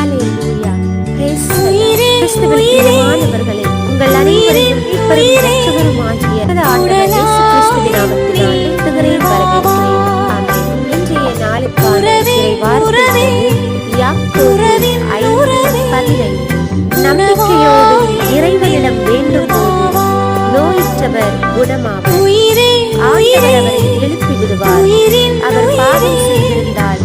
ஹalleluya. கிறிஸ்துவிற்குரியமானவர்களே, உங்கள் அனைவரையும் இரட்சகருமாகிய ஆண்டவர் இயேசு கிறிஸ்துவின் நாமத்தினால் வாழ்த்துகிறேன், வரவேற்கிறேன். ஆமென். இன்றைய நாளுக்கான இறைவார்த்தை யாக்கோபு 5:15. நம்பிக்கையோடு இறைவனிடம் வேண்டும் போது நோயுற்றவர் குணமாவார். ஆண்டவர் அவரை எழுப்பி விடுவார். அவர் பாவம் செய்திருந்தால்